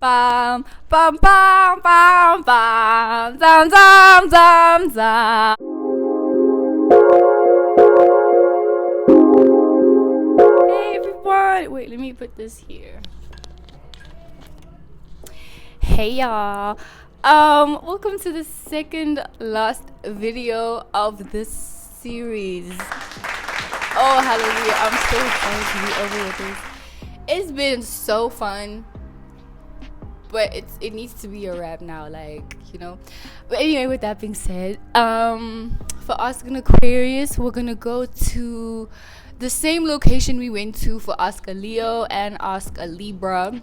Bam, bam, bam, bam, bam, zam, zam, zam, zam. Hey everyone! Wait, let me put this here. Hey y'all! Welcome to the second last video of this series. Oh hallelujah! I'm so excited to be over with this. It's been so fun. But it needs to be a wrap now, But anyway, with that being said, for Ask An Aquarius, we're gonna go to the same location we went to for Ask a Leo and Ask a Libra,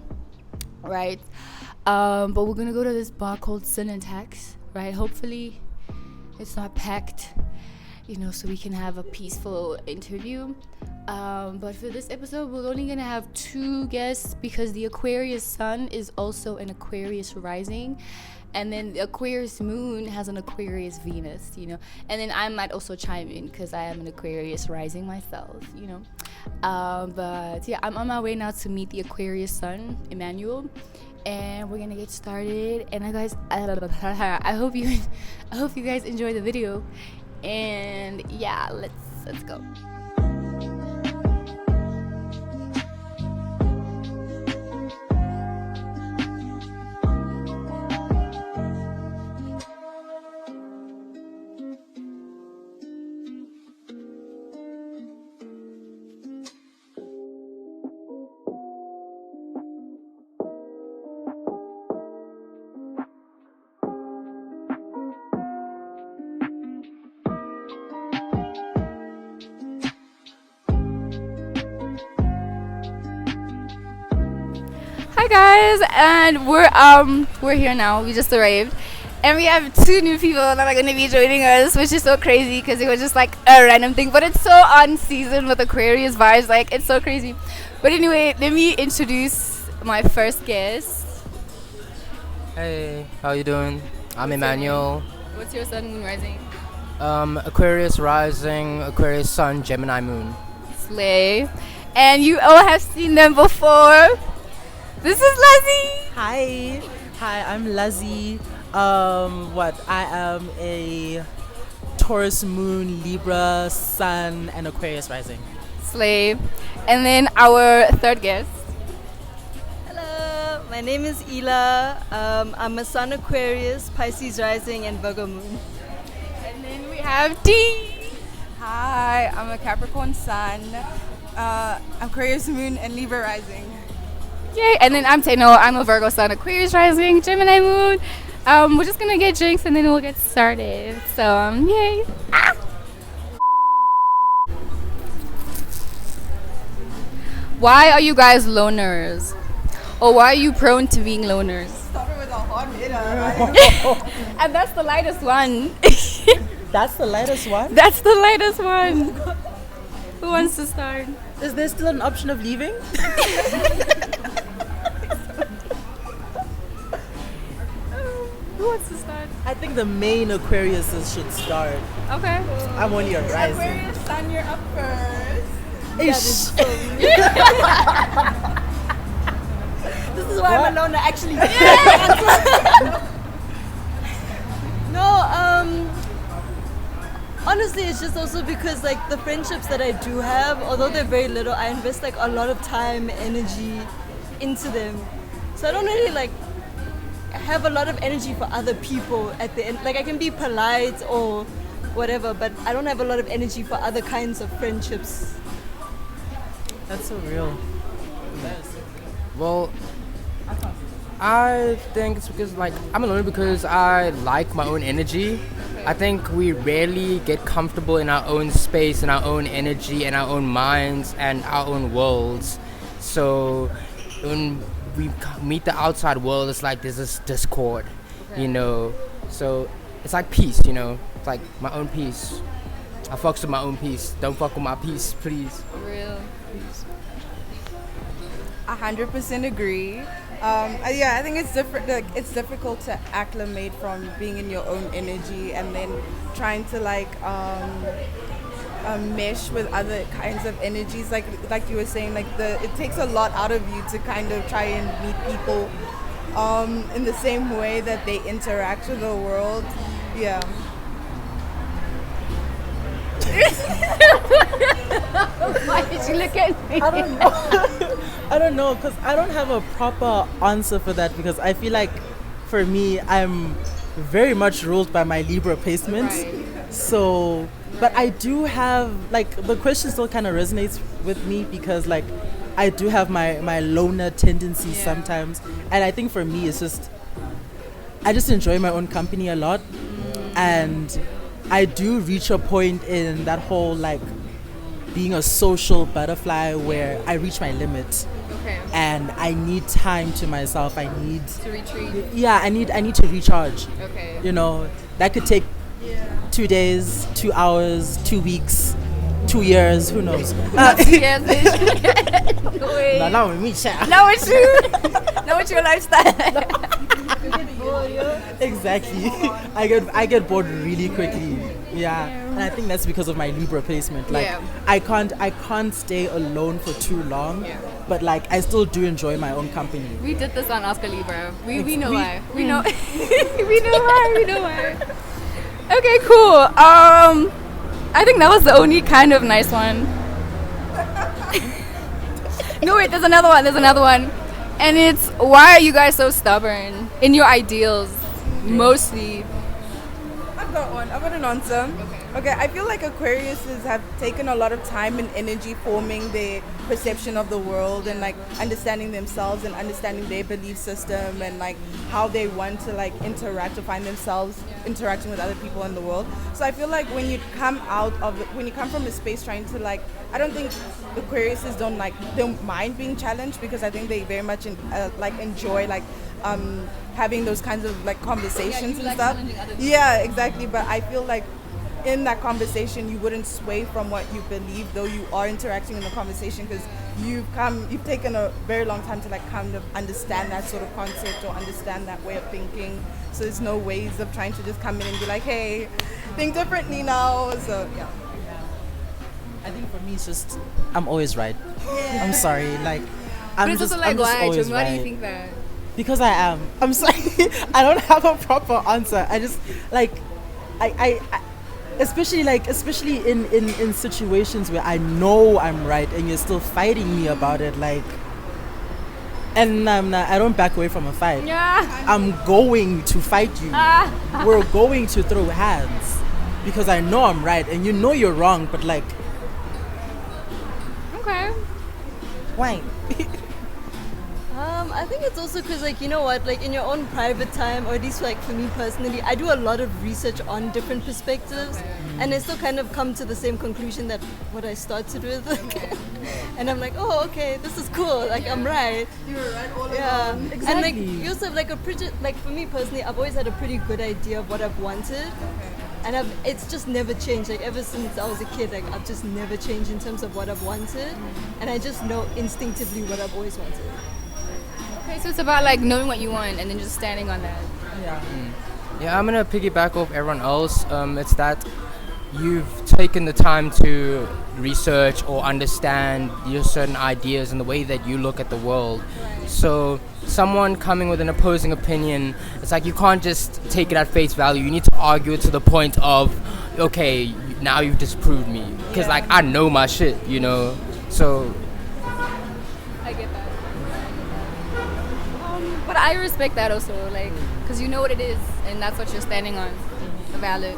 right? But we're gonna go to this bar called Sin and Tax, right? Hopefully, it's not packed, so we can have a peaceful interview. But for this episode, we're only gonna have two guests because the Aquarius sun is also an Aquarius rising, and then the Aquarius moon has an Aquarius Venus, and then I might also chime in because I am an Aquarius rising myself, but yeah, I'm on my way now to meet the Aquarius sun, Emmanuel, and we're gonna get started. And I hope you guys enjoy the video, and yeah, let's go. Hi guys, and we're here now. We just arrived, and we have two new people that are gonna be joining us, which is so crazy because it was just like a random thing, but it's so on season with Aquarius vibes. Like, it's so crazy. But anyway, let me introduce my first guest. Hey, how you doing? I'm Emmanuel. What's your sun, moon, rising? Aquarius rising, Aquarius sun, Gemini moon. Slay. And you all have seen them before. This is Lazzy. Hi, I'm Lazzy. I am a Taurus moon, Libra sun, and Aquarius rising. Slay. And then our third guest. Hello, my name is Ela. I'm a sun Aquarius, Pisces rising, and Virgo moon. And then we have Dee. Hi, I'm a Capricorn sun, Aquarius moon, and Libra rising. Yay! And then I'm Teno. I'm a Virgo sun, Aquarius rising, Gemini moon. We're just gonna get drinks and then we'll get started. So yay! Why are you guys loners? Or why are you prone to being loners? Started with a hot hitter. And that's the lightest one. That's the lightest one? That's the lightest one. Who wants to start? Is there still an option of leaving? Who wants to start? I think the main Aquariuses should start. Okay. I'm only a rising. Aquarius sun, you're up first. Ish. This is why I'm a loner, actually. No, honestly, it's just also because like the friendships that I do have, although they're very little, I invest like a lot of time, energy into them. So I don't really like have a lot of energy for other people at the end. Like, I can be polite or whatever, but I don't have a lot of energy for other kinds of friendships. That's so real. Well, I think it's because I'm alone because I like my own energy. I think we rarely get comfortable in our own space and our own energy and our own minds and our own worlds. So when we meet the outside world, it's like there's this discord, So it's like peace, It's like my own peace. I fucks with my own peace. Don't fuck with my peace, please. For real. 100% agree. I think it's different. Like, it's difficult to acclimate from being in your own energy and then trying to mesh with other kinds of energies. Like you were saying, it takes a lot out of you to kind of try and meet people in the same way that they interact with the world. Yeah. Why did you look at me? I don't know. I don't know because I don't have a proper answer for that because I feel like for me, I'm very much ruled by my Libra placements. Right. So, but I do have, like, the question still kind of resonates with me because, like, I do have my loner tendencies sometimes. And I think for me, it's just, I just enjoy my own company a lot. And I do reach a point in that whole, like, being a social butterfly where I reach my limit. Okay. And I need time to myself. I need To retreat. yeah, I need to recharge. Okay. You know, that could take 2 days, 2 hours, 2 weeks, 2 years, who knows? Yes, bitch. Wait. Now with me, chat. Now it's you. Now it's your lifestyle. Exactly. I get bored really quickly. Yeah. And I think that's because of my Libra placement. Like Yeah. I can't stay alone for too long. Yeah. But like I still do enjoy my own company. We did this on Oscar Libra. We know We- why. We know. We know why. We know why. Okay, cool. I think that was the only kind of nice one. No, wait. There's another one. There's another one, and it's why are you guys so stubborn in your ideals? Mostly. I've got one. I've got an answer. Okay, I feel like Aquariuses have taken a lot of time and energy forming their perception of the world and like understanding themselves and understanding their belief system and like how they want to like interact or find themselves interacting with other people in the world. So I feel like when you come out of it, when you come from a space trying to like, I don't think Aquariuses don't mind being challenged because I think they very much enjoy like having those kinds of like conversations and stuff. Yeah, exactly. But I feel like in that conversation you wouldn't sway from what you believe, though you are interacting in the conversation because you've taken a very long time to like kind of understand that sort of concept or understand that way of thinking. So there's no ways of trying to just come in and be like, hey, think differently now. So yeah. I think for me it's just I'm always right. I'm sorry. Like But I'm it's just also like I'm just why? always Jim? Why do you right. think that? Because I am. I'm sorry. I don't have a proper answer. I just like I especially in situations where I know I'm right and you're still fighting me about it, like, and I don't back away from a fight. Yeah. I'm going to fight you. We're going to throw hands because I know I'm right and you know you're wrong, but like, Okay. why? I think it's also because, like, you know what, like in your own private time, or at least like for me personally, I do a lot of research on different perspectives, and I still kind of come to the same conclusion that what I started with. And I'm like, oh, okay, this is cool. Like, I'm right. You were right all Yeah, along. and like Exactly. you also have like a pretty, like for me personally, I've always had a pretty good idea of what I've wanted, and it's just never changed. Like ever since I was a kid, like I've just never changed in terms of what I've wanted, and I just know instinctively what I've always wanted. Okay, so it's about like knowing what you want and then just standing on that. Yeah. Yeah, I'm gonna piggyback off everyone else. It's that you've taken the time to research or understand your certain ideas and the way that you look at the world. So someone coming with an opposing opinion, it's like you can't just take it at face value. You need to argue it to the point of, okay, now you've disproved me. Because like I know my shit, you know. So I get that. But I respect that also, like, because you know what it is, and that's what you're standing on. Valid.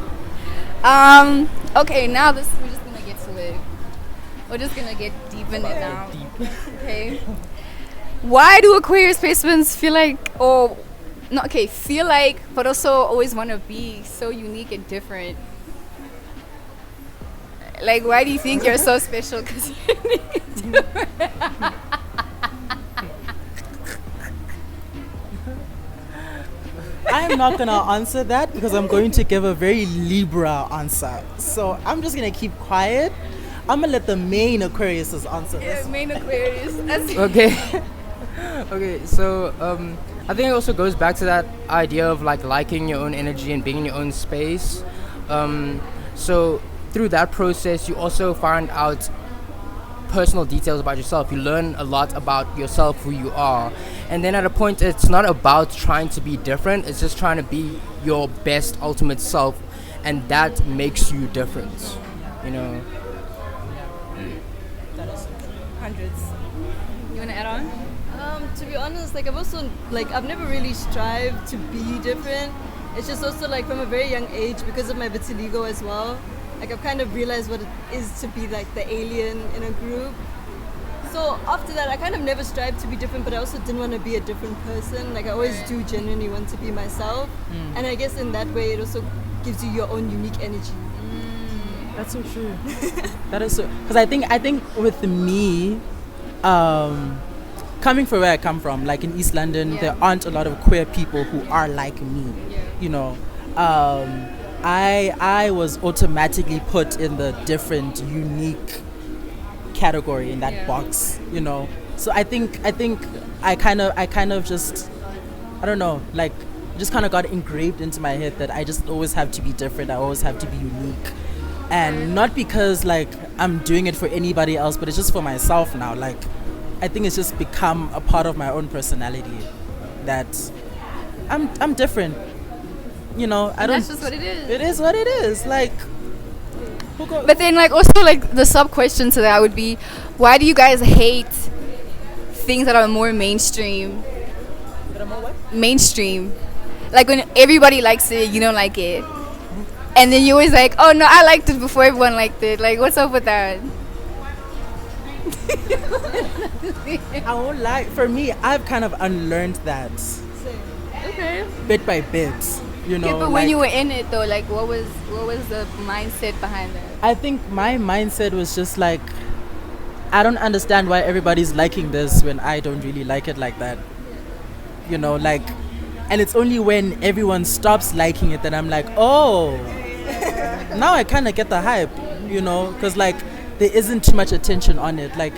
Okay, now we're just gonna get to it. We're just gonna get deep in it now. Okay. Why do Aquarius placements feel like, feel like, but also always want to be so unique and different? Like, why do you think you're so special? Because you're unique and different. I'm not gonna answer that because I'm going to give a very Libra answer. So I'm just gonna keep quiet. I'm gonna let the main Aquariuses answer this. Yeah, main Aquarius. That's okay. Okay, so I think it also goes back to that idea of like liking your own energy and being in your own space. So through that process, you also find out personal details about yourself. You learn a lot about yourself, who you are. And then at a point, it's not about trying to be different. It's just trying to be your best ultimate self. And that makes you different, you know. Hundreds. You want to add on? To be honest, like I've never really strived to be different. It's just also like from a very young age, because of my vitiligo as well. Like I've kind of realized what it is to be like the alien in a group. So after that, I kind of never strived to be different, but I also didn't want to be a different person. Like I always do genuinely want to be myself. And I guess in that way, it also gives you your own unique energy. That's so true. That is so, because I think with me, coming from where I come from, like in East London, there aren't a lot of queer people who are like me. You know, I was automatically put in the different, unique category in that box. You know, so I think I kind of just, I don't know, like just kind of got engraved into my head that I just always have to be different. I always have to be unique. And not because like I'm doing it for anybody else, but it's just for myself now. Like I think it's just become a part of my own personality that I'm different. You know, I don't. That's just what it is. It is what it is. Like, but then like also like the sub question to that would be, why do you guys hate things that are more mainstream? Mainstream, like when everybody likes it, you don't like it. And then you're always like, oh no, I liked it before everyone liked it. Like, what's up with that? I won't lie. For me, I've kind of unlearned that. Okay. Bit by bit, you know. Yeah, but like, when you were in it though, like, what was the mindset behind that? I think my mindset was just like, I don't understand why everybody's liking this when I don't really like it like that. You know, like, and it's only when everyone stops liking it that I'm like, oh, now I kind of get the hype, you know, because like there isn't too much attention on it. Like,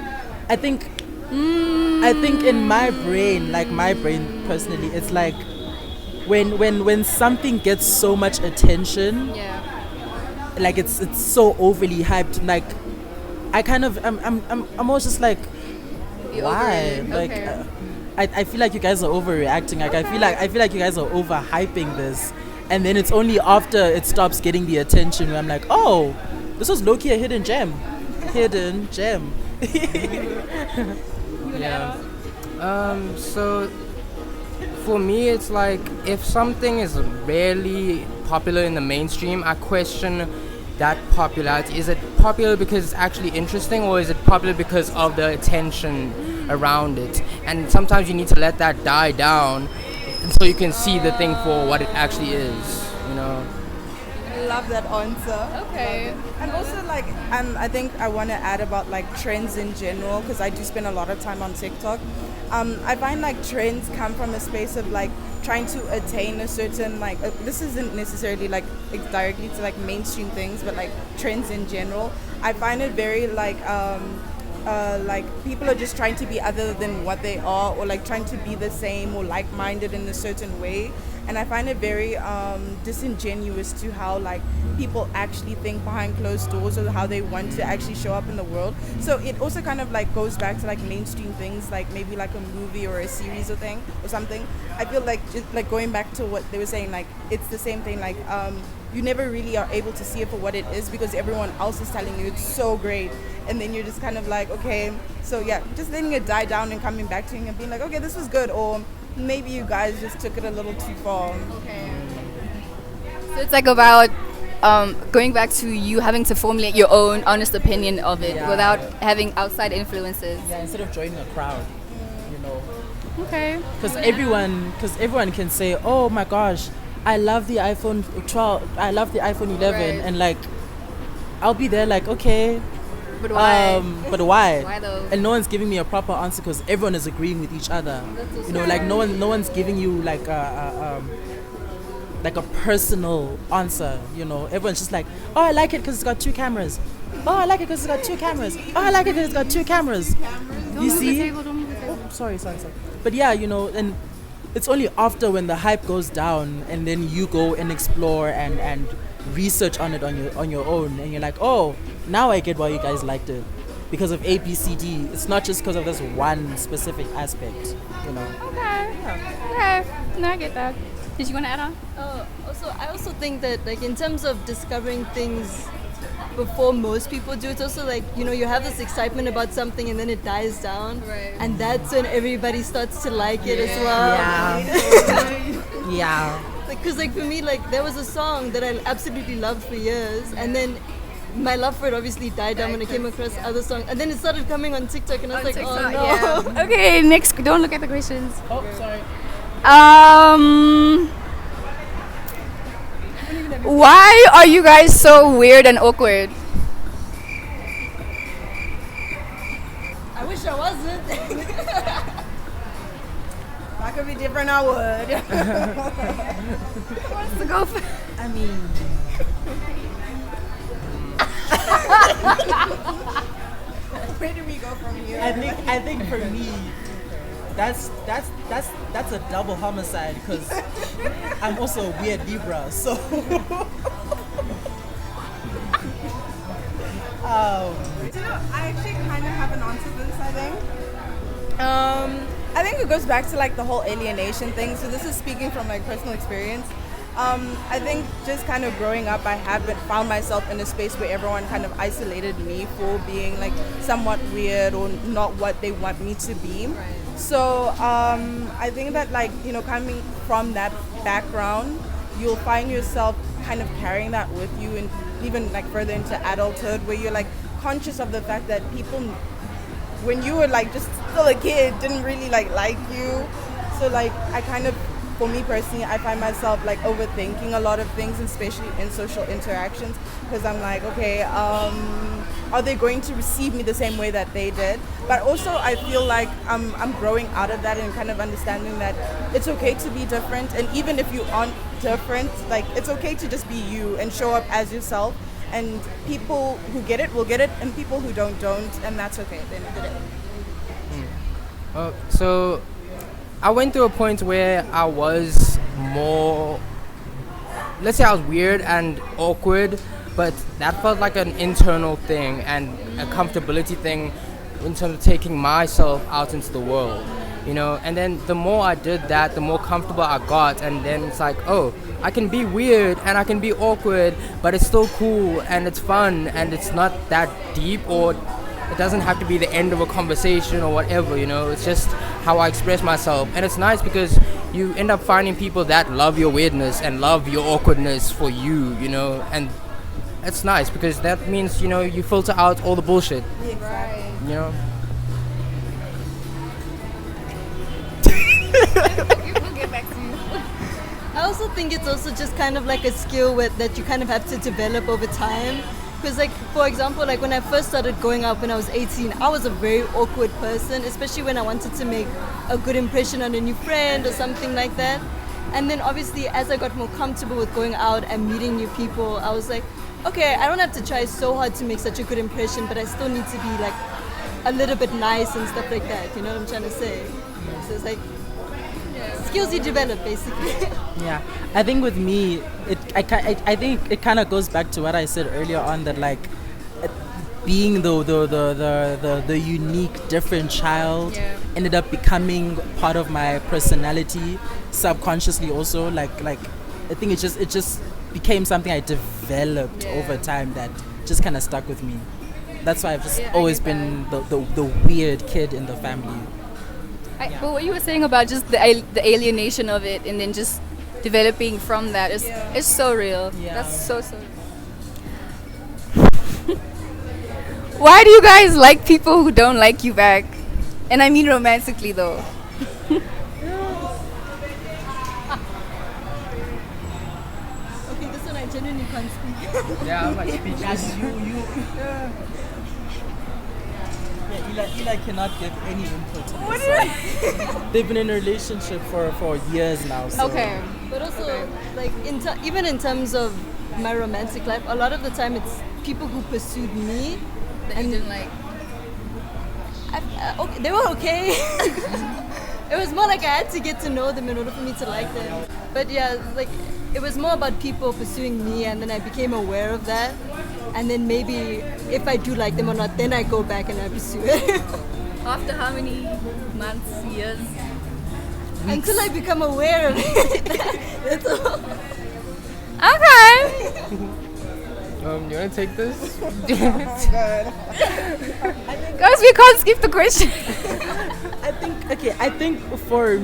I think in my brain, like my brain personally, it's like when something gets so much attention, like it's so overly hyped. Like, I kind of I'm almost just like, why? Like. Okay. I feel like you guys are overreacting. Like I feel like you guys are overhyping this, and then it's only after it stops getting the attention where I'm like, oh, this was low-key a hidden gem. Yeah. So for me, it's like if something is rarely popular in the mainstream, I question that popularity. Is it popular because it's actually interesting, or is it popular because of the attention around it? And sometimes you need to let that die down so you can see the thing for what it actually is, you know. I love that answer. Okay. And also like, and I think I want to add about like trends in general, because I do spend a lot of time on TikTok. I find like trends come from a space of like trying to attain a certain like this isn't necessarily like directly to like mainstream things, but like trends in general. I find it very like people are just trying to be other than what they are, or like trying to be the same or like-minded in a certain way. And I find it very disingenuous to how like people actually think behind closed doors, or how they want to actually show up in the world. So it also kind of like goes back to like mainstream things, like maybe like a movie or a series or thing or something. I feel like just like going back to what they were saying, like it's the same thing, like you never really are able to see it for what it is because everyone else is telling you it's so great, and then you're just kind of like, okay, so yeah, just letting it die down and coming back to it and being like, okay, this was good, or maybe you guys just took it a little too far. Okay. So it's like about going back to you having to formulate your own honest opinion of it without having outside influences. Yeah, instead of joining a crowd, you know. Okay. Because everyone can say, oh my gosh, I love the iPhone 12, I love the iPhone 11, Right. and like I'll be there like, okay, But why? but why? Why though? And no one's giving me a proper answer because everyone is agreeing with each other. That's You know, like no one's giving you like a personal answer. You know, everyone's just like, oh, I like it because it's got 2 cameras. Oh, I like it because it's got 2 cameras. Oh, I like it because it's got 2 cameras. You see? Oh, sorry. But yeah, you know, and it's only after when the hype goes down and then you go and explore and research on it on your own, and you're like, oh, now I get why you guys liked it. because of A, B, C, D. It's not just because of this one specific aspect, you know. Okay. Okay. No, I get that. Did you want to add on? I also think that like in terms of discovering things before most people do, it's also like, you know, you have this excitement about something and then it dies down, Right. and that's when everybody starts to like it as well. Yeah. Because like for me, like there was a song that I absolutely loved for years, and then my love for it obviously died down when I came across other songs, and then it started coming on TikTok, and I was like, oh no. Yeah. Okay, next. Don't look at the questions. Oh, sorry. Why are you guys so weird and awkward? I wish I wasn't. If I could be different, I would. Who wants to go first? I mean, Where do we go from here? I think for me, that's a double homicide because I'm also a weird Libra, so. I actually kind of have an answer to this, I think. I think it goes back to like the whole alienation thing. So this is speaking from like personal experience. I think just kind of growing up, I found myself in a space where everyone kind of isolated me for being like somewhat weird or not what they want me to be. Right. So I think that like, you know, coming from that background, you'll find yourself kind of carrying that with you, and even like further into adulthood, where you're like conscious of the fact that people, when you were like just still a kid, didn't really like you. So like I kind of, for me personally, I find myself like overthinking a lot of things, especially in social interactions, because I'm like, okay, are they going to receive me the same way that they did? But also I feel like I'm growing out of that and kind of understanding that it's okay to be different, and even if you aren't different, like it's okay to just be you and show up as yourself, and people who get it will get it, and people who don't, and that's okay at the end of the day. So I went through a point where I was more, let's say I was weird and awkward, but that felt like an internal thing and a comfortability thing in terms of taking myself out into the world, you know. And then the more I did that, the more comfortable I got, and then it's like, oh, I can be weird and I can be awkward, but it's still cool and it's fun and it's not that deep, or it doesn't have to be the end of a conversation or whatever, you know. It's just how I express myself, and it's nice because you end up finding people that love your weirdness and love your awkwardness for you, you know. And it's nice because that means, you know, you filter out all the bullshit. Exactly. You know. We'll get back to you. I also think it's also just kind of like a skill that you kind of have to develop over time. Because like, for example, like when I first started going out when I was 18, I was a very awkward person, especially when I wanted to make a good impression on a new friend or something like that. And then obviously as I got more comfortable with going out and meeting new people, I was like, okay, I don't have to try so hard to make such a good impression, but I still need to be like a little bit nice and stuff like that. You know what I'm trying to say? So it's like skills you develop, basically. Yeah, I think with me, I think it kind of goes back to what I said earlier on, that like being the unique, different child ended up becoming part of my personality subconsciously. Also, like I think it just became something I developed over time that just kind of stuck with me. That's why I've just always been the weird kid in the family. But what you were saying about just the alienation of it, and then just developing from that is so real. Yeah. That's so Why do you guys like people who don't like you back? And I mean romantically though. Okay, this one I genuinely can't speak. Yeah, I'm like speechless. Eli cannot give any input on this. They've been in a relationship for years now. So. Okay. But also, like, even in terms of my romantic life, a lot of the time it's people who pursued me. That you didn't like. Okay, they were okay. It was more like I had to get to know them in order for me to like them. But yeah, like, it was more about people pursuing me, and then I became aware of that. and then maybe if I do like them or not, then I go back and I pursue it. After how many months, years? Until I become aware of it. That's all. Okay. You wanna take this? Guys, we can't skip the question. I think for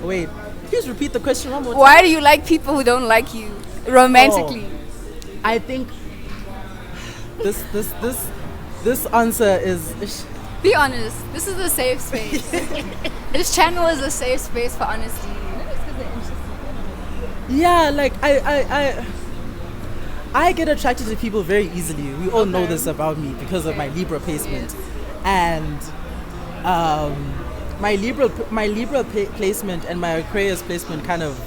wait, please repeat the question one more time. Why do you like people who don't like you romantically? I think this answer is Be honest. This is a safe space. This channel is a safe space for honesty. yeah, like I get attracted to people very easily. We all know this about me because of my Libra placement, and my Libra placement and my Aquarius placement kind of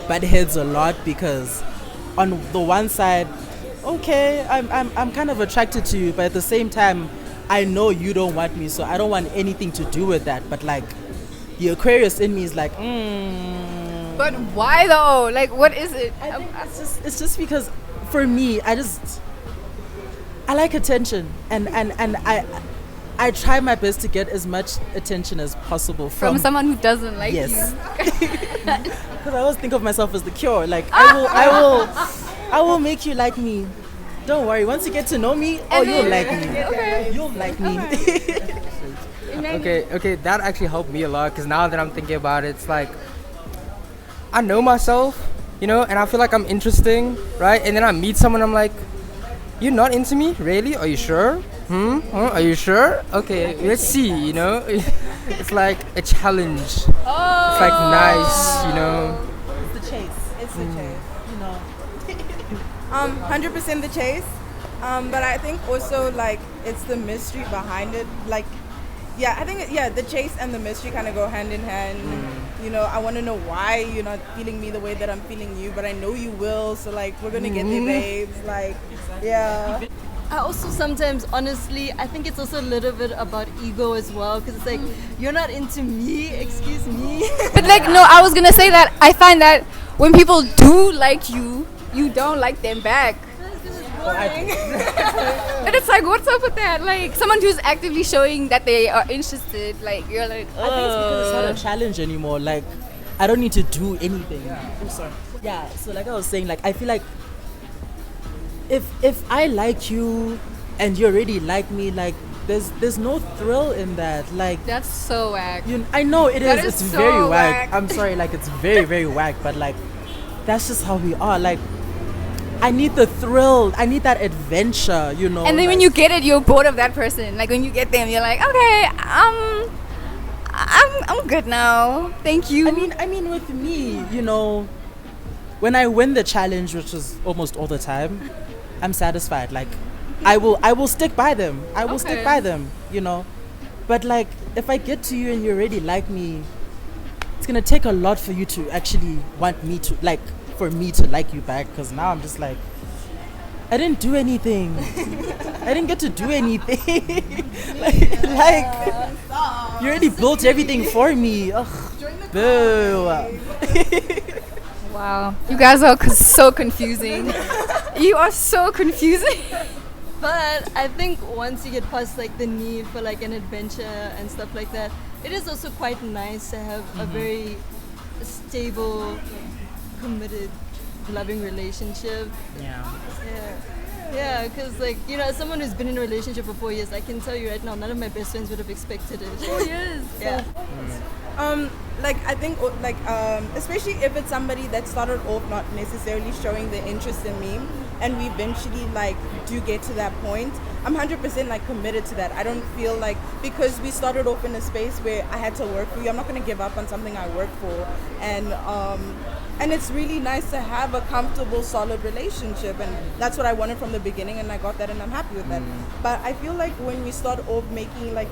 butt heads a lot, because on the one side, okay, I'm kind of attracted to you, but at the same time, I know you don't want me, so I don't want anything to do with that. But like, the Aquarius in me is like, But why though? Like, what is it? I think it's just because for me, I like attention, and I try my best to get as much attention as possible From someone who doesn't like yes. you. Because I always think of myself as the cure. Like I will make you like me. Don't worry. Once you get to know me, you'll like me. Okay. You'll like me. Okay, that actually helped me a lot, because now that I'm thinking about it, it's like I know myself, and I feel like I'm interesting, right? And then I meet someone, I'm like, you're not into me? Really? Are you sure? Are you sure? Okay, let's see, It's like a challenge. It's like nice, It's the chase. It's the chase. 100% 100% the chase. But I think also like it's the mystery behind it. Like, yeah, I think the chase and the mystery kind of go hand in hand. I want to know why you're not feeling me the way that I'm feeling you, but I know you will. So like, we're gonna get there, babes. Like, yeah. I also sometimes, honestly, I think it's also a little bit about ego as well, because it's like, you're not into me, excuse me. But like, no, I was gonna say that I find that when people do like you, you don't like them back. And it's like, what's up with that? Like, someone who's actively showing that they are interested, like, you're like, I think it's because it's not a challenge anymore. Like, I don't need to do anything. I'm sorry. Yeah, so like I was saying, like, I feel like if I like you and you already like me, like, there's no thrill in that. Like, that's so whack. I know it That is. is It's so very whack. whack. I'm sorry, like, it's very, very whack. But like, that's just how we are. Like, I need the thrill. I need that adventure. And then when you get it, you're bored of that person. Like, when you get them, you're like, okay, I'm good now. Thank you. I mean, with me, when I win the challenge, which is almost all the time, I'm satisfied. Like, I will stick by them. I will stick by them. But like, if I get to you and you already like me, it's gonna take a lot for you to actually want me to like. For me to like you back, because now I'm just like, I didn't do anything. I didn't get to do anything. like you already built everything for me. Ugh. Boo. Wow, you guys are so confusing. You are so confusing. But I think once you get past like the need for like an adventure and stuff like that, it is also quite nice to have a very stable, committed, loving relationship. Yeah, because like, as someone who's been in a relationship for 4 years, I can tell you right now, none of my best friends would have expected it. 4 years. Yeah. Like I think like especially if it's somebody that started off not necessarily showing the interest in me, and we eventually like do get to that point, I'm 100% like committed to that. I don't feel like, because we started off in a space where I had to work for you, I'm not going to give up on something I work for. And it's really nice to have a comfortable, solid relationship, and that's what I wanted from the beginning, and I got that, and I'm happy with that. But I feel like when we start off making like,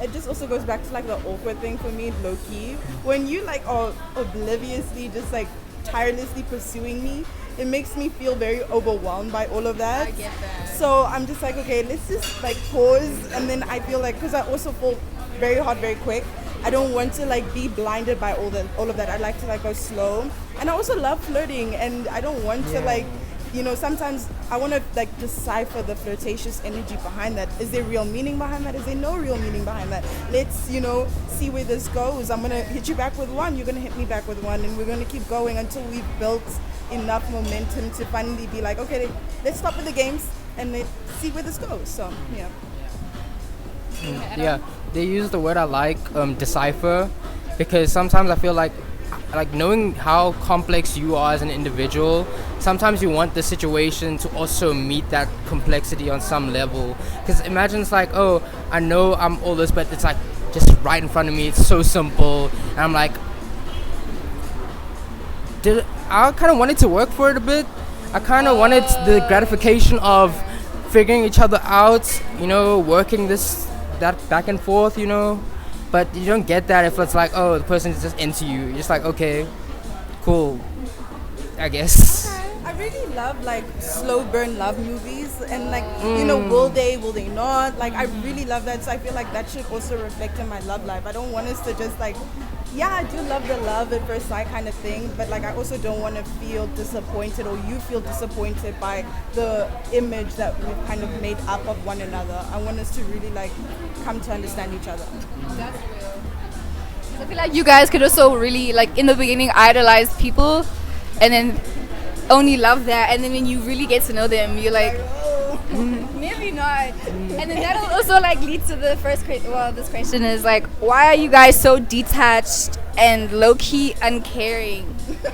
it just also goes back to like the awkward thing for me, low key. When you like are obliviously just like tirelessly pursuing me, it makes me feel very overwhelmed by all of that. I get that. So I'm just like, okay, let's just like pause, and then I feel like, because I also fall very hard very quick, I don't want to like be blinded by all of that. I like to like go slow, and I also love flirting, and I don't want to like sometimes I want to like decipher the flirtatious energy behind that. Is there real meaning behind that? Is there no real meaning behind that? Let's, see where this goes. I'm going to hit you back with one. You're going to hit me back with one. And we're going to keep going until we've built enough momentum to finally be like, okay, let's stop with the games and let's see where this goes. So, yeah. Yeah, they use the word I like, decipher, because sometimes I feel like knowing how complex you are as an individual, sometimes you want the situation to also meet that complexity on some level. Because imagine it's like, oh, I know I'm all this, but it's like just right in front of me. It's so simple, and I'm like, I kind of wanted to work for it a bit. I kind of wanted the gratification of figuring each other out, working that back and forth, But you don't get that if it's like, oh, the person is just into you. You're just like, okay, cool, I guess. I really love like slow burn love movies and like, will they not? Like I really love that. So I feel like that should also reflect in my love life. I don't want us to just like, yeah, I do love the love at first sight kind of thing, but like I also don't want to feel disappointed or you feel disappointed by the image that we've kind of made up of one another. I want us to really like come to understand each other. That's real. I feel like you guys could also really, like, in the beginning, idolize people and then only love that. And then when you really get to know them, you're like, maybe not. And then that'll also, like, lead to the first question. Well, this question is, like, why are you guys so detached and low-key uncaring? That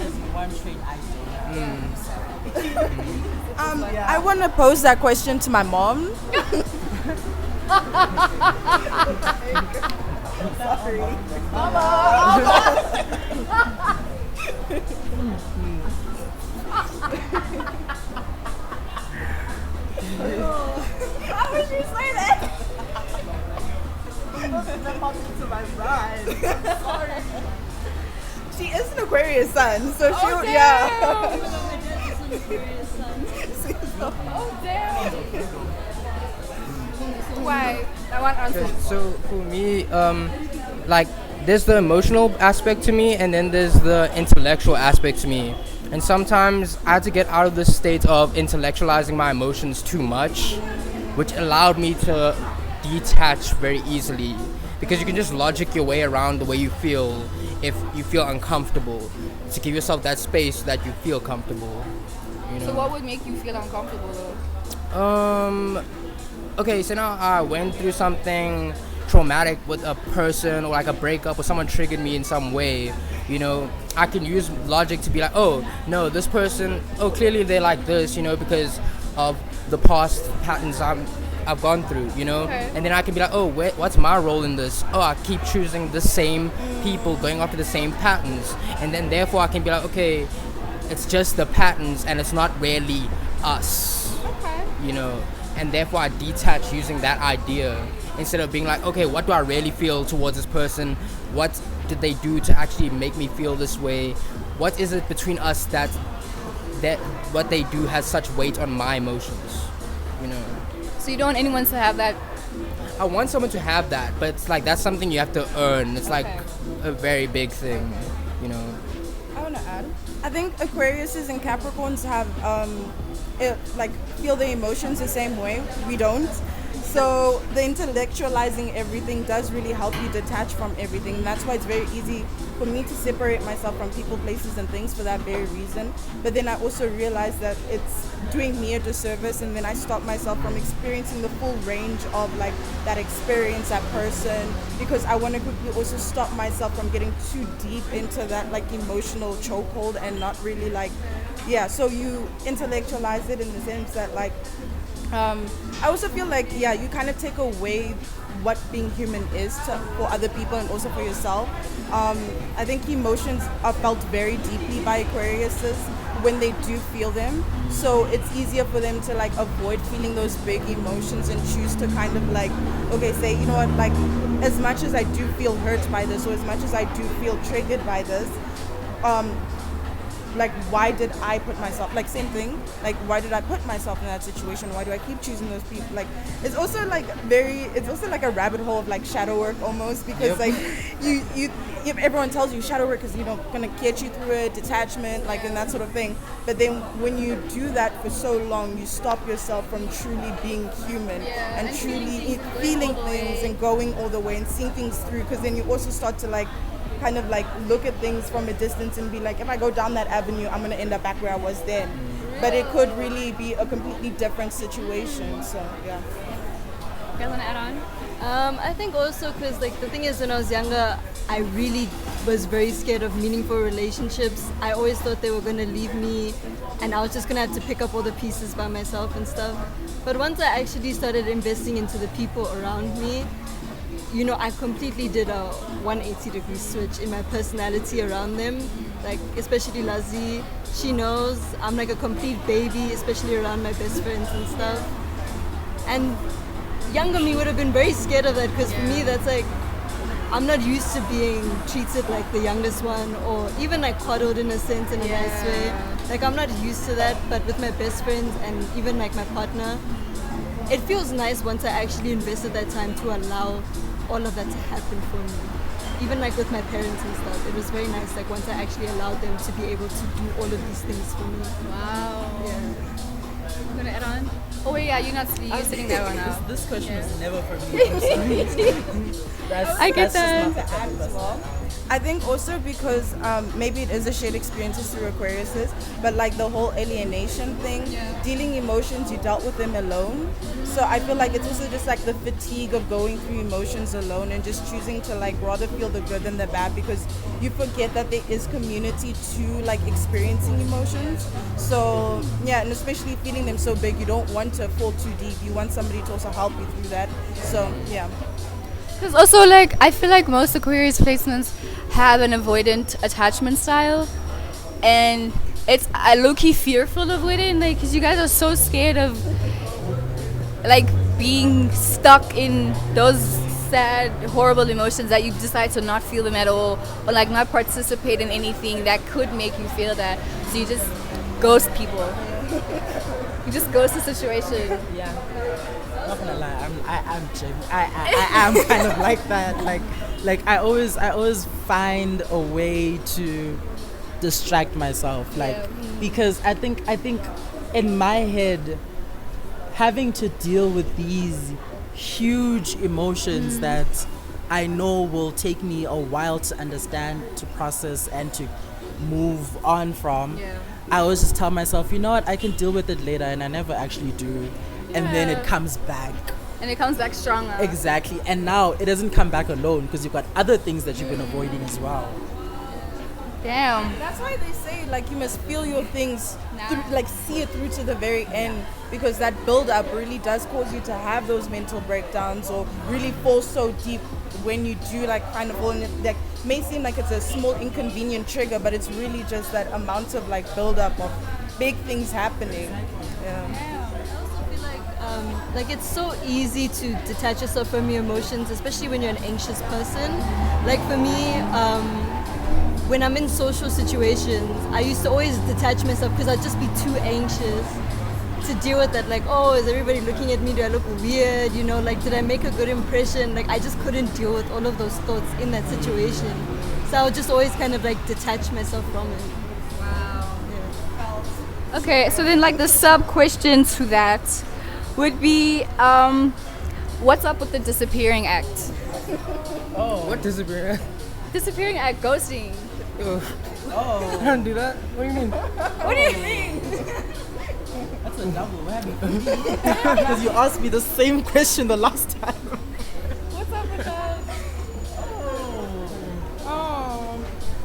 is one trait I don't have. I want to pose that question to my mom. Sorry. How would you say that? To my side. Sorry. She is an Aquarius sun, so she yeah. Oh, damn. Why? I want answers. So for me, like there's the emotional aspect to me, and then there's the intellectual aspect to me. And sometimes I had to get out of this state of intellectualizing my emotions too much, which allowed me to detach very easily. Because you can just logic your way around the way you feel if you feel uncomfortable, to give yourself that space that you feel comfortable. So what would make you feel uncomfortable though? Okay, so now I went through something traumatic with a person, or like a breakup, or someone triggered me in some way. I can use logic to be like, oh no, this person, oh clearly they're like this, because of the past patterns I've gone through, Okay. And then I can be like, oh, what's my role in this? Oh, I keep choosing the same people, going after the same patterns, and then therefore I can be like, okay, it's just the patterns and it's not really us. Okay. And therefore I detach using that idea instead of being like, okay, what do I really feel towards this person? What did they do to actually make me feel this way? What is it between us that what they do has such weight on my emotions? So you don't want anyone to have that? I want someone to have that, but it's like that's something you have to earn. It's like a very big thing, I want to add. I think Aquariuses and Capricorns have feel the emotions the same way. We don't. So the intellectualizing everything does really help you detach from everything. And that's why it's very easy for me to separate myself from people, places, and things for that very reason. But then I also realize that it's doing me a disservice, and then I stop myself from experiencing the full range of like that experience, that person, because I want to quickly also stop myself from getting too deep into that like emotional chokehold and not really like, so you intellectualize it in the sense that like, I also feel like, you kind of take away what being human is for other people and also for yourself. I think emotions are felt very deeply by Aquariuses when they do feel them. So it's easier for them to like avoid feeling those big emotions and choose to kind of like, okay, say, you know what, like as much as I do feel hurt by this, or as much as I do feel triggered by this, like why did I put myself, like same thing, like why did I put myself in that situation? Why do I keep choosing those people? Like it's also like a rabbit hole of like shadow work almost, because like you everyone tells you shadow work is, you know, gonna get you through it, detachment, like and that sort of thing. But then when you do that for so long, you stop yourself from truly being human and truly feeling things and going all the way and seeing things through, because then you also start to like kind of like look at things from a distance and be like, if I go down that avenue, I'm gonna end up back where I was then. But it could really be a completely different situation. So yeah. You guys want to add on? I think also because like the thing is, when I was younger, I really was very scared of meaningful relationships. I always thought they were going to leave me and I was just going to have to pick up all the pieces by myself and stuff. But once I actually started investing into the people around me, you know, I completely did a 180-degree switch in my personality around them. Like, especially Lazi, she knows I'm like a complete baby, especially around my best friends and stuff. And younger me would have been very scared of that, because for me, that's like, I'm not used to being treated like the youngest one, or even like coddled in a sense, in a nice way. Like, I'm not used to that, but with my best friends and even like my partner, it feels nice once I actually invested that time to allow all of that to happen for me. Even like with my parents and stuff, it was very nice, like once I actually allowed them to be able to do all of these things for me. Wow. Yeah. You gonna add on? Oh wait, yeah, you're sitting there right now. This question was never for me. I get that's just that. not the type of person. I think also because maybe it is a shared experiences through Aquariuses, but like the whole alienation thing, dealing emotions, you dealt with them alone. So I feel like it's also just like the fatigue of going through emotions alone and just choosing to like rather feel the good than the bad, because you forget that there is community to like experiencing emotions. So yeah, and especially feeling them so big, you don't want to fall too deep. You want somebody to also help you through that. So yeah. Because also, like, I feel like most Aquarius placements have an avoidant attachment style, and it's low-key fearful of it, like, because you guys are so scared of, like, being stuck in those sad, horrible emotions that you decide to not feel them at all, or like not participate in anything that could make you feel that. So you just ghost people. You just ghost the situation. Yeah. Not gonna lie, I am kind of like that. Like I always find a way to distract myself. Like because I think in my head, having to deal with these huge emotions that I know will take me a while to understand, to process, and to move on from. I always just tell myself, you know what, I can deal with it later, and I never actually do. And then it comes back. And it comes back stronger. Exactly. And now it doesn't come back alone, because you've got other things that you've been avoiding as well. Damn. That's why they say like you must feel your things through, like see it through to the very end, because that build up really does cause you to have those mental breakdowns or really fall so deep when you do like kind of fall in it. Like may seem like it's a small inconvenient trigger, but it's really just that amount of like build up of big things happening. Yeah. Like it's so easy to detach yourself from your emotions, especially when you're an anxious person. Like for me, when I'm in social situations, I used to always detach myself because I'd just be too anxious to deal with that. Like, oh, is everybody looking at me? Do I look weird? You know, like, did I make a good impression? Like, I just couldn't deal with all of those thoughts in that situation. So I would just always kind of like detach myself from it. Wow. Yeah. Okay, so then like the sub question to that would be, what's up with the disappearing act? Oh, what disappearing? Disappearing act, ghosting. Oh. I don't do that. What do you mean? What do you mean? That's a double whammy. Because you asked me the same question the last time. What's up with that?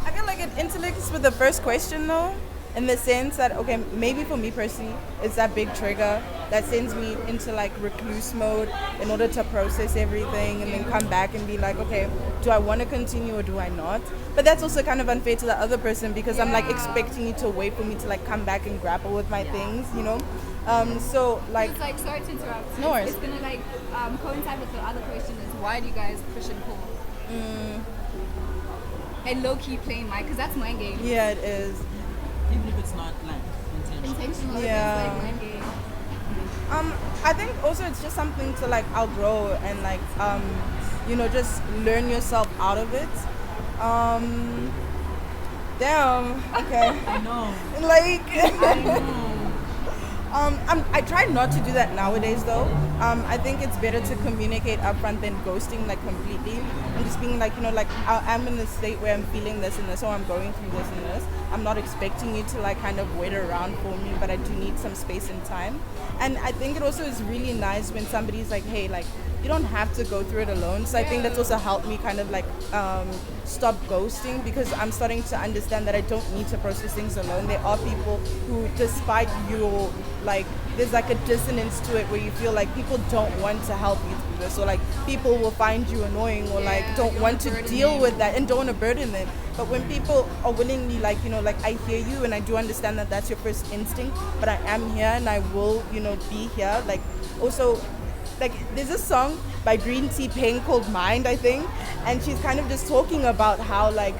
I feel like it interlinks with the first question though, in the sense that, okay, maybe for me personally, it's that big trigger that sends me into like recluse mode in order to process everything and then come back and be like, okay, do I want to continue or do I not? But that's also kind of unfair to the other person, because I'm like expecting you to wait for me to like come back and grapple with my things, you know? So like... It's like, sorry to interrupt. No worries. It's gonna like coincide with the other question is, why do you guys push and pull? And low-key playing Mike, because that's my game. Yeah, it is. even if it's not like intentional. Yeah. I think also it's just something to like outgrow and like just learn yourself out of it. Damn. Okay. I know. Like. I know. I try not to do that nowadays though. I think it's better to communicate upfront than ghosting like completely and just being like, like I'm in a state where I'm feeling this and this, or I'm going through this and this. I'm not expecting you to like kind of wait around for me, but I do need some space and time. And I think it also is really nice when somebody's like, hey, like you don't have to go through it alone. So I think that's also helped me kind of like stop ghosting, because I'm starting to understand that I don't need to process things alone. There are people who, despite your like, there's like a dissonance to it where you feel like people don't want to help you through this, or like people will find you annoying, or like don't want to deal with that and don't want to burden them. But when people are willingly like, like I hear you and I do understand that that's your first instinct, but I am here and I will, be here. Like also, like there's a song by Green Tea Peng called Mind, I think, and she's kind of just talking about how like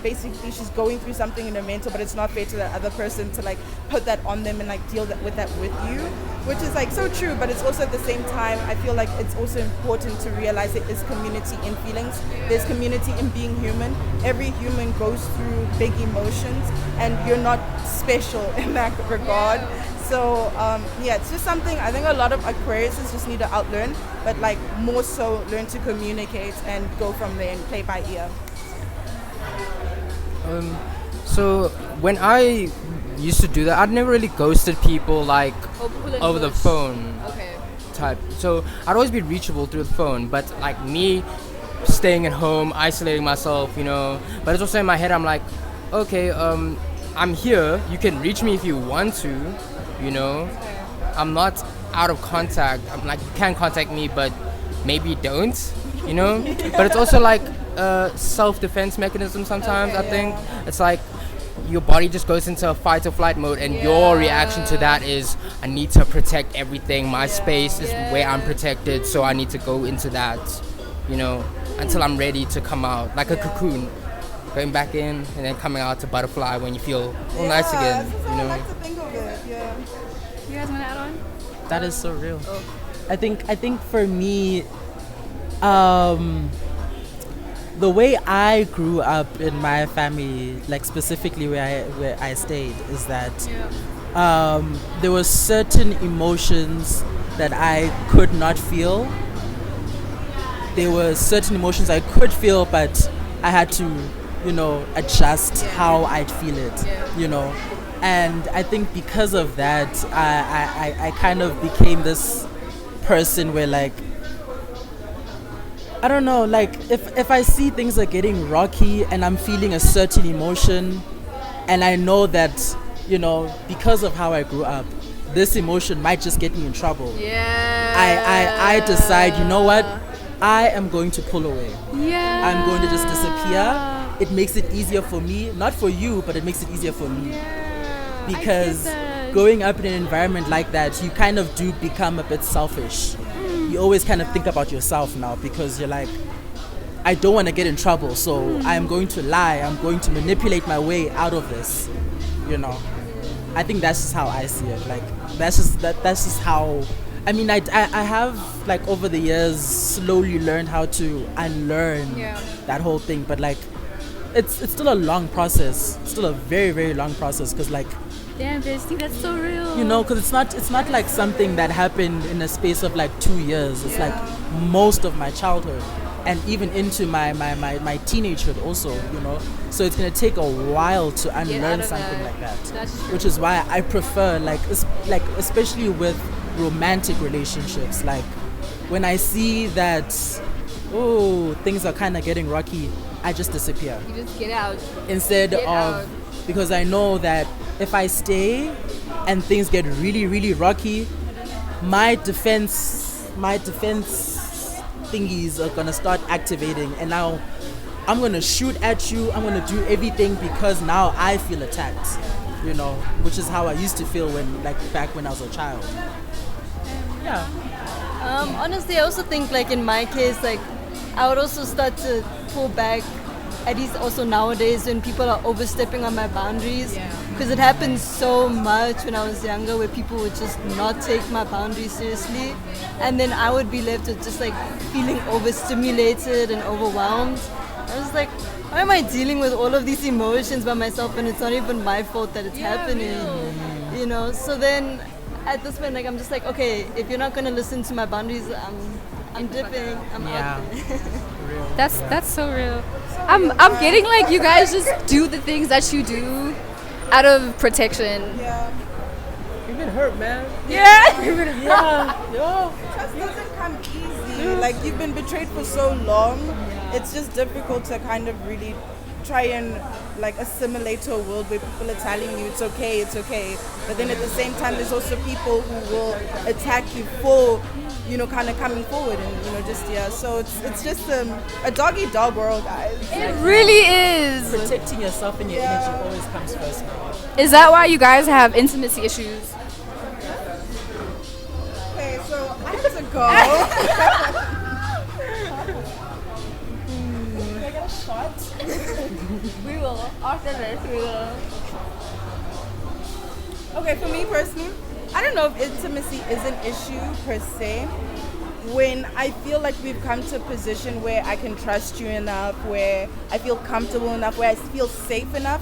basically she's going through something in her mental, but it's not fair to that other person to like put that on them and like deal with that with you, which is like so true. But it's also at the same time, I feel like it's also important to realize it is community in feelings. There's community in being human. Every human goes through big emotions, and you're not special in that regard. So it's just something I think a lot of Aquariuses just need to outlearn, but like more so learn to communicate and go from there and play by ear. So when I used to do that, I'd never really ghosted people like over the phone type. So I'd always be reachable through the phone, but like me staying at home, isolating myself, But it's also in my head, I'm like, okay, I'm here. You can reach me if you want to. I'm not out of contact. I'm like, you can contact me, but maybe don't, But it's also like a self-defense mechanism sometimes. I think it's like your body just goes into a fight or flight mode, and your reaction to that is, I need to protect everything. My space is where I'm protected, so I need to go into that, until I'm ready to come out, like a cocoon, going back in and then coming out to butterfly when you feel all nice again, That's how I like to think of it. Yeah. You guys want to add on? That is so real. Oh. I think for me, the way I grew up in my family, like specifically where I stayed, is that there were certain emotions that I could not feel. There were certain emotions I could feel, but I had to, adjust how I'd feel it, And I think because of that, I kind of became this person where like, I don't know, like if I see things are getting rocky and I'm feeling a certain emotion, and I know that, because of how I grew up, this emotion might just get me in trouble. I decide, you know what? I am going to pull away. I'm going to just disappear. It makes it easier for me, not for you, but it makes it easier for me. Because growing up in an environment like that, you kind of do become a bit selfish. You always kind of think about yourself now, because you're like, I don't want to get in trouble, so I'm going to lie, I'm going to manipulate my way out of this, I think that's just how I see it. Like, that's just how, I mean, I have, like, over the years, slowly learned how to unlearn that whole thing, but like, it's still a long process. It's still a very, very long process, because like, damn, bestie, that's so real. Because it's not like something that happened in a space of like 2 years. It's like most of my childhood, and even into my teenagehood also, So it's gonna take a while to unlearn something like that. That's true. Which is why I prefer like especially with romantic relationships, like when I see that things are kind of getting rocky, I just disappear. You just get out. Instead of, because I know that if I stay and things get really, really rocky, my defense thingies are gonna start activating, and now I'm gonna shoot at you. I'm gonna do everything because now I feel attacked, which is how I used to feel back when I was a child. Yeah. Honestly, I also think like in my case, like I would also start to pull back at least also nowadays when people are overstepping on my boundaries. Because it happened so much when I was younger where people would just not take my boundaries seriously. And then I would be left with just like feeling overstimulated and overwhelmed. I was like, why am I dealing with all of these emotions by myself and it's not even my fault that it's happening? You know, so then at this point, like, I'm just like, okay, if you're not going to listen to my boundaries, I'm dipping, I'm out there. That's so real. I'm getting like you guys just do the things that you do out of protection. Yeah. You've been hurt, man. Yeah. Trust doesn't come easy. Like, you've been betrayed for so long. It's just difficult to kind of really try and like assimilate to a world where people are telling you it's okay. But then at the same time, there's also people who will attack you for, you know, kind of coming forward and, you know, just, So it's just a dog-eat-dog world, guys. It really is. Protecting yourself and your energy always comes first. Is that why you guys have intimacy issues? Okay, so I have to go. Can I get a shot? We will. After this, we will. Okay, for me personally, I don't know if intimacy is an issue per se. When I feel like we've come to a position where I can trust you enough, where I feel comfortable enough, where I feel safe enough,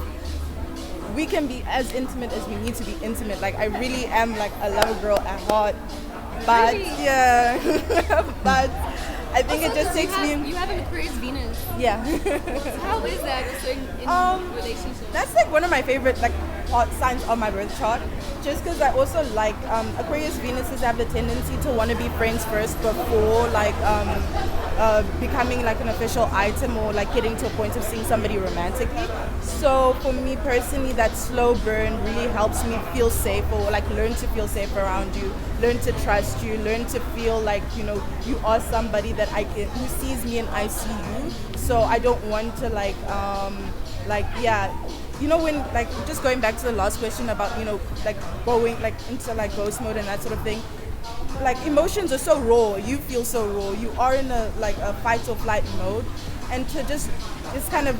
we can be as intimate as we need to be intimate. Like, I really am like a lover girl at heart. But yeah, but I think it just takes me. You have an Aquarius Venus. Yeah. How is that also in relationships? That's like one of my favorite like hot signs on my birth chart. Just because I also like Aquarius Venuses have the tendency to want to be friends first before like becoming like an official item or like getting to a point of seeing somebody romantically. So for me personally, that slow burn really helps me feel safe, or like learn to feel safe around you, learn to trust you, learn to feel like, you know, you are somebody that I can, who sees me and I see you. So I don't want to like you know, when like just going back to the last question about, you know, like going like into like ghost mode and that sort of thing, like emotions are so raw, you feel so raw, you are in a like a fight or flight mode, and to just kind of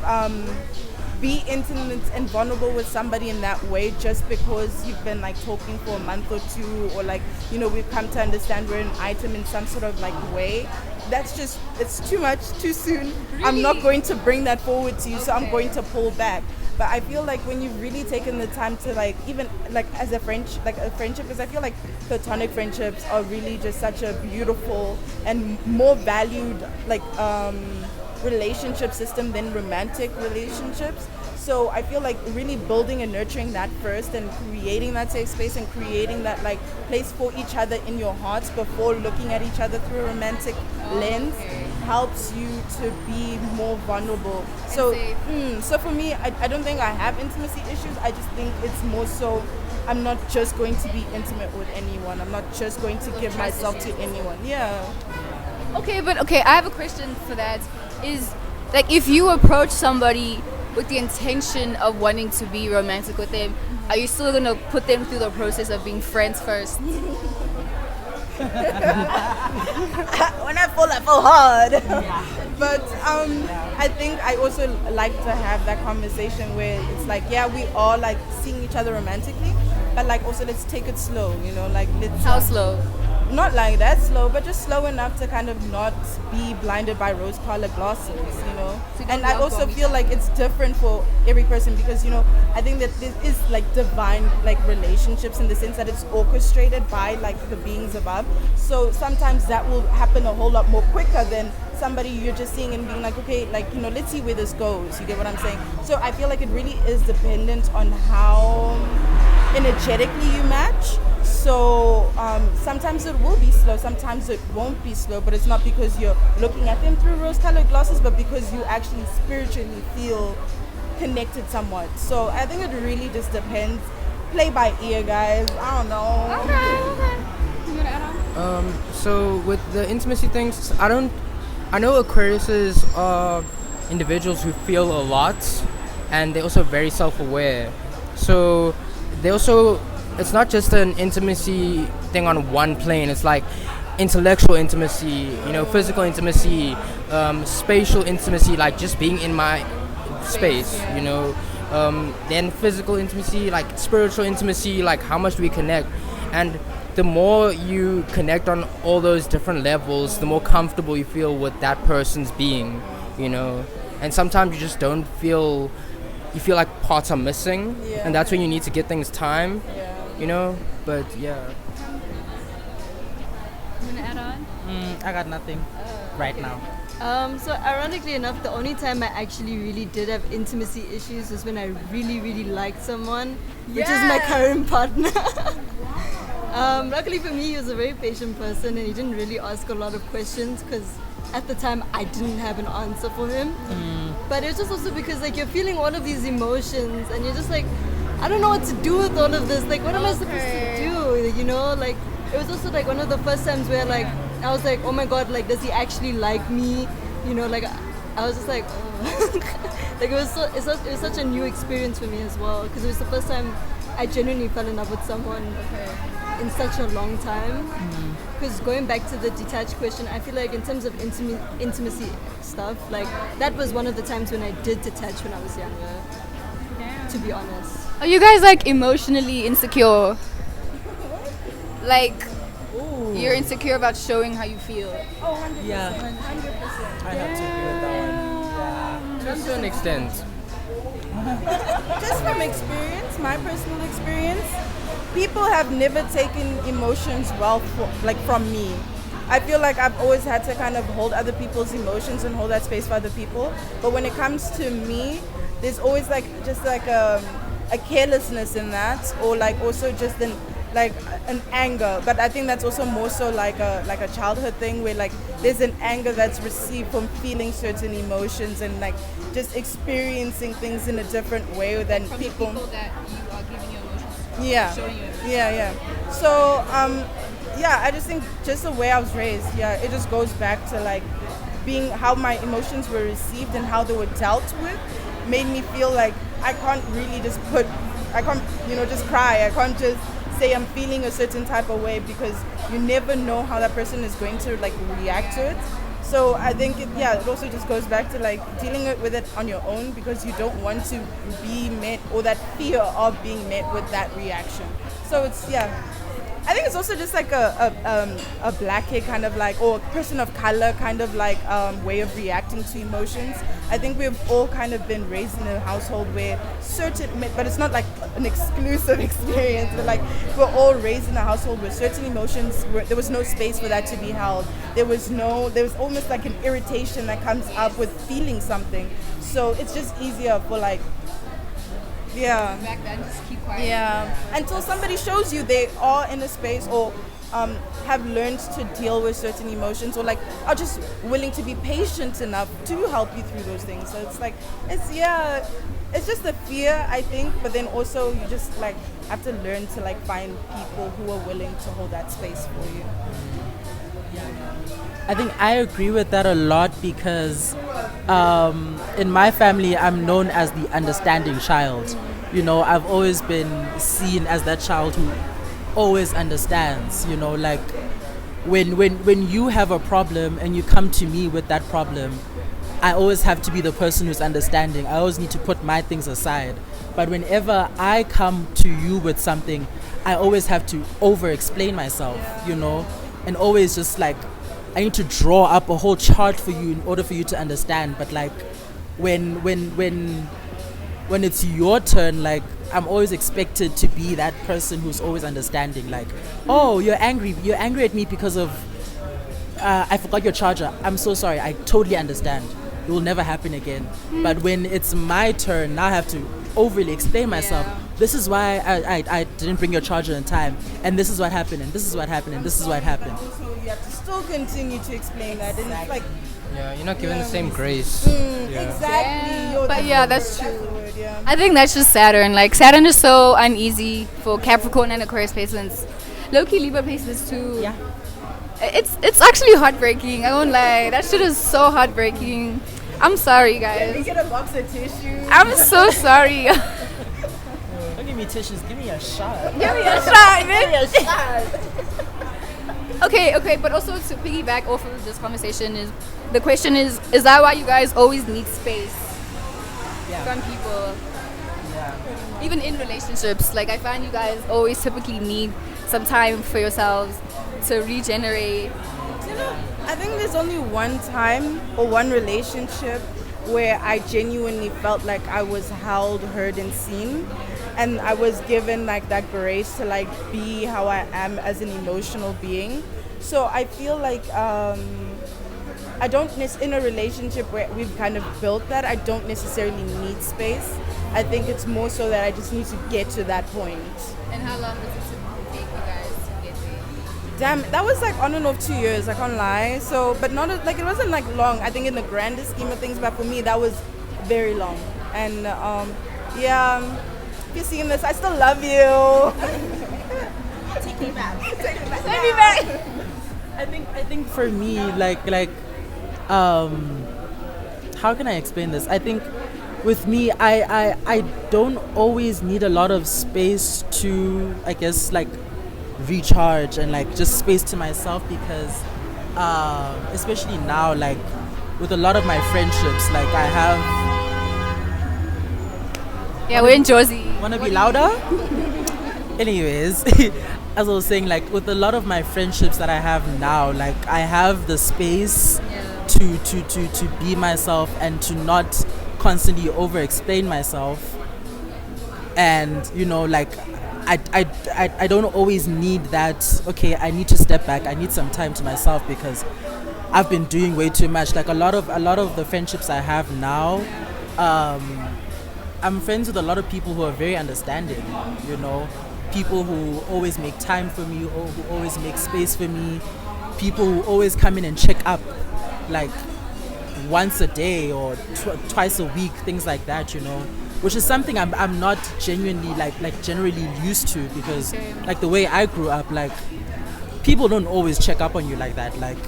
be intimate and vulnerable with somebody in that way just because you've been like talking for a month or two, or like, you know, we've come to understand we're an item in some sort of like way, that's just, it's too much too soon. Really? I'm not going to bring that forward to you, so I'm going to pull back. But I feel like when you've really taken the time to like, even like as a friendship, because I feel like platonic friendships are really just such a beautiful and more valued like relationship system than romantic relationships. So I feel like really building and nurturing that first, and creating that safe space and creating that like place for each other in your hearts before looking at each other through a romantic lens helps you to be more vulnerable. So for me, I don't think I have intimacy issues. I just think it's more so I'm not just going to be intimate with anyone. I'm not just going to give myself to anyone. Yeah. Okay, I have a question for that. Is like, if you approach somebody with the intention of wanting to be romantic with them, are you still gonna put them through the process of being friends first? When I fall hard. But I think I also like to have that conversation where it's like, yeah, we are like seeing each other romantically, but like also let's take it slow, you know, like let's. How slow? Not like that slow, but just slow enough to kind of not be blinded by rose-colored glasses, you know. And I also feel like it's different for every person, because, you know, I think that this is like divine like relationships in the sense that it's orchestrated by like the beings above. So sometimes that will happen a whole lot more quicker than somebody you're just seeing and being like, okay, like, you know, let's see where this goes. You get what I'm saying? So I feel like it really is dependent on how energetically you match. So sometimes it will be slow, sometimes it won't be slow, but it's not because you're looking at them through rose-colored glasses, but because you actually spiritually feel connected somewhat. So I think it really just depends. Play by ear, guys. I don't know. Okay. You gonna add on? So with the intimacy things, I know Aquariuses are individuals who feel a lot, and they're also very self-aware. So they also, it's not just an intimacy thing on one plane. It's like intellectual intimacy, you know, physical intimacy, spatial intimacy, like just being in my space, you know. Then physical intimacy, like spiritual intimacy, like how much do we connect? And the more you connect on all those different levels, the more comfortable you feel with that person's being, you know. And sometimes you just don't feel, you feel like parts are missing, and that's when you need to give things time, you know. But yeah. You wanna add on? I got nothing right now. So ironically enough, the only time I actually really did have intimacy issues was when I really, really liked someone, which is my current partner. Luckily for me, he was a very patient person and he didn't really ask a lot of questions because at the time I didn't have an answer for him. But it's just also because like you're feeling all of these emotions and you're just like, I don't know what to do with all of this. Like, what am I supposed to do? You know, like it was also like one of the first times where like I was like, oh my god, like does he actually like me? You know, like I was just like, oh. Like it was such a new experience for me as well because it was the first time I genuinely fell in love with someone in such a long time. Because going back to the detached question, I feel like in terms of intimacy stuff, like that was one of the times when I did detach when I was younger. To be honest. Are you guys like emotionally insecure? Like you're insecure about showing how you feel? Oh, 100%. Yeah. 100%. I have to agree with that one. To a certain extent. Just from experience, my personal experience, people have never taken emotions well from me. I feel like I've always had to kind of hold other people's emotions and hold that space for other people. But when it comes to me, there's always like just like a carelessness in that, or like also just an anger. But I think that's also more so like a childhood thing where like there's an anger that's received from feeling certain emotions and like just experiencing things in a different way than From people. the people that you are giving your emotions to. Yeah. Showing your emotions. Yeah. So I just think just the way I was raised, it just goes back to like being how my emotions were received and how they were dealt with made me feel like I can't really just just cry. I can't just say I'm feeling a certain type of way because you never know how that person is going to like react to it. So I think it also just goes back to like dealing with it on your own because you don't want to be met or that fear of being met with that reaction. So it's I think it's also just like a black kid kind of like, or a person of color kind of like way of reacting to emotions. I think we've all kind of been raised in a household where but it's not like an exclusive experience, but like we're all raised in a household where certain emotions, there was no space for that to be held. There was almost like an irritation that comes up with feeling something. So it's just easier for like, Back then, just keep quiet. until somebody shows you they are in a space or have learned to deal with certain emotions or like are just willing to be patient enough to help you through those things. So it's like it's just a fear, I think, but then also you just like have to learn to like find people who are willing to hold that space for you. I think I agree with that a lot because in my family, I'm known as the understanding child. You know, I've always been seen as that child who always understands. You know, like when you have a problem and you come to me with that problem, I always have to be the person who's understanding. I always need to put my things aside. But whenever I come to you with something, I always have to over-explain myself, you know, and always just like, I need to draw up a whole chart for you in order for you to understand. But like when it's your turn, like I'm always expected to be that person who's always understanding. Like, oh, you're angry at me because of I forgot your charger. I'm so sorry. I totally understand. It will never happen again. But when it's my turn, now I have to overly explain myself. This is why I didn't bring your charger in time, and this is what happened, and this is what happened, and this is what happened. So you have to still continue to explain that, and it's like You're not given the same grace. exactly. But that's true. Word, I think that's just Saturn. Like Saturn is so uneasy for Capricorn and Aquarius placements. Low-key Libra placements too. Yeah. It's actually heartbreaking. I won't lie. That shit is so heartbreaking. I'm sorry, Can we guys. get a box of tissue? I'm so sorry. Don't give me tissues. Give me a shot. Give me a shot, man. Give me a shot. Okay, but also to piggyback off of this conversation is the question is that why you guys always need space? Yeah. from people. Yeah. Even in relationships, like I find you guys always typically need some time for yourselves to regenerate. You know, I think there's only one time or one relationship where I genuinely felt like I was held, heard, and seen, and I was given like that grace to like be how I am as an emotional being. So I feel like I don't in a relationship where we've kind of built that, I don't necessarily need space. I think it's more so that I just need to get to that point. And how long does it take you guys to get there? Damn, that was like on and off 2 years, I can't lie. So, but not like it wasn't like long, I think in the grandest scheme of things, but for me that was very long. And yeah, if you're seeing this, I still love you. Take me back. Take me back. I think for me, how can I explain this? I think with me, I don't always need a lot of space to, I guess, like recharge and like just space to myself, because especially now, like with a lot of my friendships, like I have. Yeah, we're in Jersey. Wanna be louder? Anyways, as I was saying, like with a lot of my friendships that I have now, like I have the space to be myself and to not constantly over explain myself. And you know, like I don't always need that, okay, I need to step back, I need some time to myself, because I've been doing way too much. Like a lot of the friendships I have now, I'm friends with a lot of people who are very understanding, you know, people who always make time for me, or who always make space for me, people who always come in and check up like once a day or twice a week, things like that, you know, which is something I'm not genuinely like generally used to, because like the way I grew up, like people don't always check up on you like that. Like,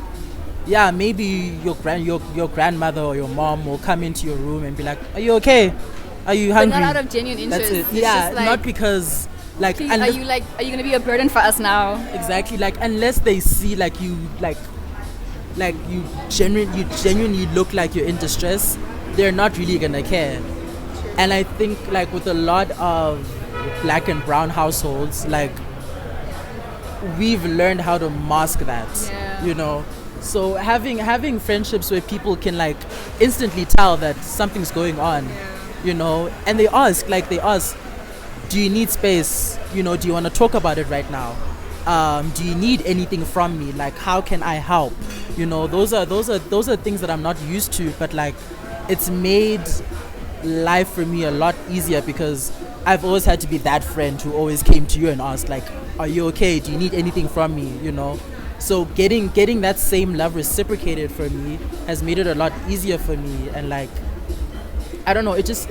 yeah, maybe your grandmother or your mom will come into your room and be like, "Are you okay? Are you hungry?" But not out of genuine interest. That's it. It's Yeah, just like, not because like. are you gonna be a burden for us now? Exactly, like unless they see like you you genuinely look like you're in distress, they're not really gonna care. And I think like with a lot of black and brown households, like we've learned how to mask that, you know. So having friendships where people can like instantly tell that something's going on, you know, and they ask, do you need space? You know, do you want to talk about it right now? Do you need anything from me? Like, how can I help? You know, those are things that I'm not used to, but like it's made life for me a lot easier, because I've always had to be that friend who always came to you and asked like, are you okay? Do you need anything from me? You know, so getting that same love reciprocated for me has made it a lot easier for me. And like, I don't know, I just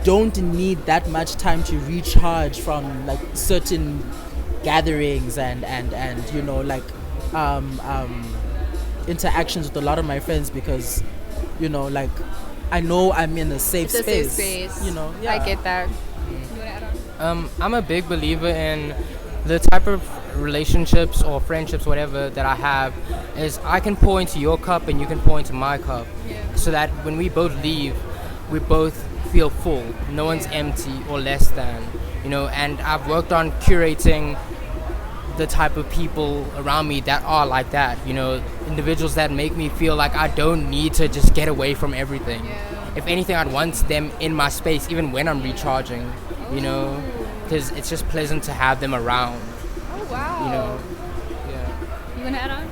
don't need that much time to recharge from like certain gatherings and you know, like interactions with a lot of my friends, because you know, like I know I'm in a safe space. You know, yeah. I get that. I'm a big believer in the type of relationships or friendships, whatever, that I have, is I can pour into your cup and you can pour into my cup, so that when we both leave, we both feel full. No one's empty or less than, you know. And I've worked on curating the type of people around me that are like that, you know, individuals that make me feel like I don't need to just get away from everything. If anything, I'd want them in my space even when I'm recharging, you know, because it's just pleasant to have them around. Oh wow. You know. You wanna add on?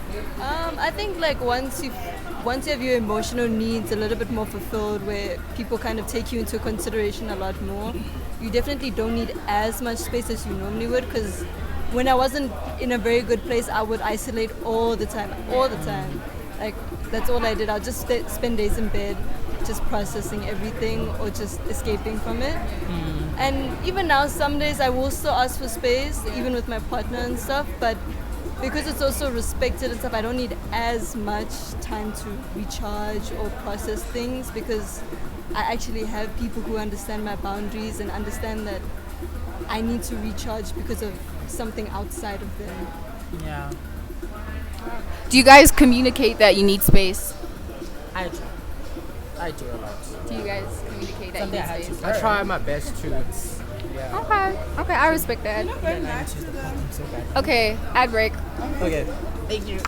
I think like once you have your emotional needs a little bit more fulfilled, where people kind of take you into consideration a lot more, you definitely don't need as much space as you normally would. Because when I wasn't in a very good place, I would isolate all the time. Like that's all I did. I'll just spend days in bed, just processing everything or just escaping from it. And even now, some days I will still ask for space, even with my partner and stuff, but because it's also respected and stuff, I don't need as much time to recharge or process things, because I actually have people who understand my boundaries and understand that I need to recharge because of something outside of them. Yeah. Do you guys communicate that you need space? I do. I do a lot. Do you guys communicate at Something I had these to days? I try my best to. Yeah. Okay, I respect that. Very nice to them. So bad. Okay, ad break. Okay. Thank you.